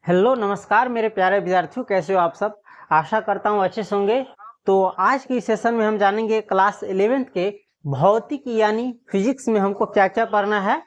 Hello नमस्कार मेरे प्यारे विद्यार्थियों, कैसे हो आप सब। आशा करता हूँ अच्छे से होंगे। तो आज की सेशन में हम जानेंगे क्लास 11th के भौतिक यानी फिजिक्स में हमको क्या क्या पढ़ना है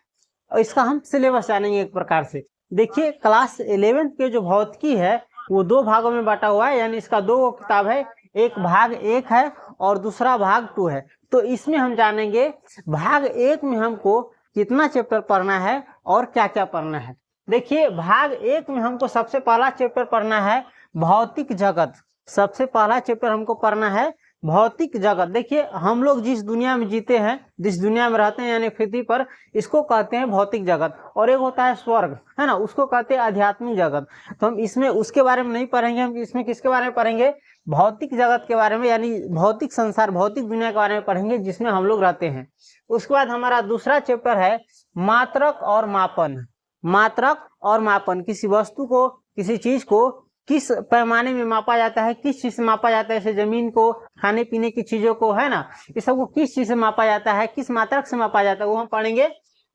और इसका हम सिलेबस जानेंगे एक प्रकार से। देखिए, क्लास 11th के जो भौतिकी है वो दो भागों में बांटा हुआ है, यानी इसका दो किताब है, एक भाग 1 है और दूसरा भाग 2 है। तो इसमें हम जानेंगे भाग 1 में हमको कितना चैप्टर पढ़ना है और क्या क्या पढ़ना है। देखिए, भाग 1 में हमको सबसे पहला चैप्टर पढ़ना है भौतिक जगत। सबसे पहला चैप्टर हमको पढ़ना है भौतिक जगत। देखिए, हम लोग जिस दुनिया में जीते हैं, जिस दुनिया में रहते हैं यानी पृथ्वी पर, इसको कहते हैं भौतिक जगत। और एक होता है स्वर्ग, है ना, उसको कहते हैं आध्यात्मिक जगत। तो हम इसमें उसके बारे में नहीं पढ़ेंगे, हम इसमें किसके बारे में पढ़ेंगे, भौतिक जगत के बारे में, यानी भौतिक संसार, भौतिक दुनिया के बारे में पढ़ेंगे जिसमें हम लोग रहते हैं। उसके बाद हमारा दूसरा चैप्टर है मात्रक और मापन। मात्रक और मापन, किसी वस्तु को, किसी चीज को किस पैमाने में मापा जाता है, किस चीज से मापा जाता है, जैसे जमीन को, खाने पीने की चीजों को, है ना, इस सबको किस चीज से मापा जाता है, किस मात्रक से मापा जाता है, वो हम पढ़ेंगे।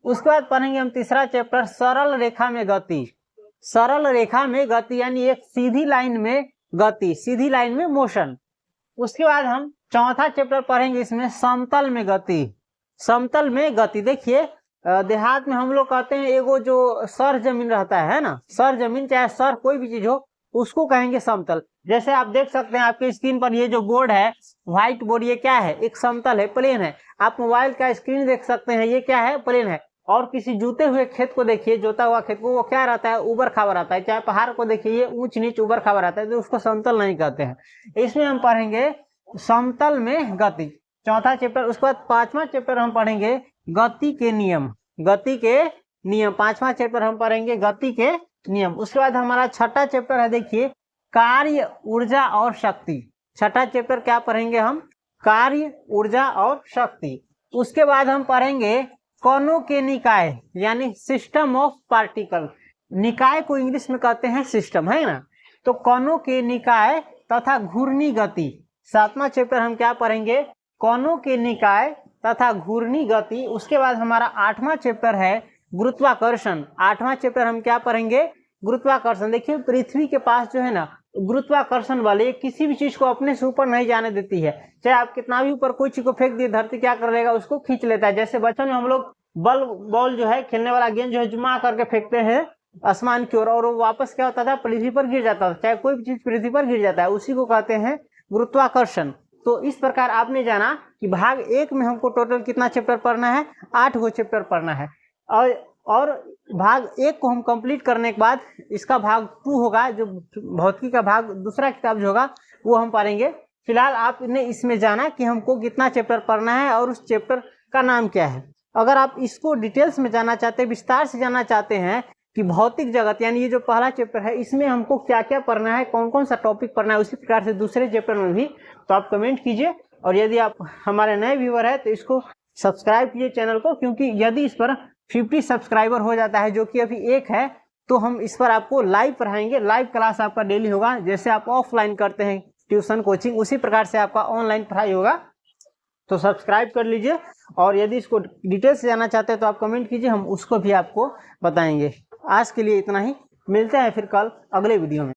उसके बाद पढ़ेंगे हम तीसरा चैप्टर सरल रेखा में गति। सरल रेखा में गति यानी एक सीधी लाइन में गति, सीधी लाइन में मोशन। उसके बाद हम चौथा चैप्टर पढ़ेंगे इसमें समतल में गति। समतल में गति, देखिए देहात में हम लोग कहते हैं एगो जो सर जमीन रहता है ना, सर जमीन चाहे सर कोई भी चीज हो, उसको कहेंगे समतल। जैसे आप देख सकते हैं आपके स्क्रीन पर ये जो बोर्ड है, व्हाइट बोर्ड, ये क्या है, एक समतल है, प्लेन है। आप मोबाइल का स्क्रीन देख सकते हैं, ये क्या है, प्लेन है। और किसी जुते हुए खेत को देखिए, जोता हुआ खेत को, वो क्या रहता है, उबड़ खाबड़ रहता है। चाहे पहाड़ को देखिए, ये ऊंच नीच उबड़ खाबड़ रहता है, तो उसको समतल नहीं कहते हैं। इसमें हम पढ़ेंगे समतल में गति, चौथा चैप्टर। उसके बाद पांचवा चैप्टर हम पढ़ेंगे गति के नियम। गति के नियम, पांचवा चैप्टर हम पढ़ेंगे गति के नियम। उसके बाद हमारा छठा चैप्टर है, देखिए कार्य, ऊर्जा और शक्ति। छठा चैप्टर क्या पढ़ेंगे हम, कार्य, ऊर्जा और शक्ति। उसके बाद हम पढ़ेंगे कणों के निकाय यानी सिस्टम ऑफ पार्टिकल। निकाय को इंग्लिश में कहते हैं सिस्टम, है ना। तो कणों के निकाय तथा घूर्णी गति। सातवां चैप्टर हम क्या पढ़ेंगे, कणों के निकाय तथा घूर्णी गति। उसके बाद हमारा आठवां चैप्टर है गुरुत्वाकर्षण। आठवां चैप्टर हम क्या पढ़ेंगे, गुरुत्वाकर्षण। देखिए, पृथ्वी के पास जो है ना गुरुत्वाकर्षण वाले किसी भी चीज को अपने से ऊपर नहीं जाने देती है। चाहे आप कितना भी ऊपर कोई चीज को फेंक दिए, धरती क्या कर लेगा, उसको खींच लेता है। जैसे बचपन में हम लोग बॉल जो है, खेलने वाला गेंद जो है, जुमा करके फेंकते हैं आसमान की ओर, और वो वापस क्या होता था, पृथ्वी पर गिर जाता था। चाहे कोई भी चीज पृथ्वी पर गिर जाता है, उसी को कहते हैं गुरुत्वाकर्षण। तो इस प्रकार आपने जाना कि भाग 1 में हमको टोटल कितना चैप्टर पढ़ना है, 8 गो चैप्टर पढ़ना है। और भाग 1 को हम कंप्लीट करने के बाद इसका भाग 2 होगा, जो भौतिकी का भाग दूसरा किताब जो होगा वो हम पढ़ेंगे। फिलहाल आपने इसमें जाना कि हमको कितना चैप्टर पढ़ना है और उस चैप्टर का नाम क्या है। अगर आप इसको डिटेल्स में जानना चाहते हैं, विस्तार से जानना चाहते हैं कि भौतिक जगत यानी ये जो पहला चैप्टर है, इसमें हमको क्या क्या पढ़ना है, कौन कौन सा टॉपिक पढ़ना है, उसी प्रकार से दूसरे चैप्टर में भी, तो आप कमेंट कीजिए। और यदि आप हमारे नए व्यूअर है तो इसको सब्सक्राइब कीजिए चैनल को, क्योंकि यदि इस पर 50 सब्सक्राइबर हो जाता है, जो कि अभी 1 है, तो हम इस पर आपको लाइव पढ़ाएंगे। लाइव क्लास आपका डेली होगा, जैसे आप ऑफलाइन करते हैं ट्यूशन कोचिंग, उसी प्रकार से आपका ऑनलाइन पढ़ाई होगा। तो सब्सक्राइब कर लीजिए। और यदि इसको डिटेल से जानना चाहते हैं तो आप कमेंट कीजिए, हम उसको भी आपको बताएंगे। आज के लिए इतना ही, मिलते हैं फिर कल अगले वीडियो में।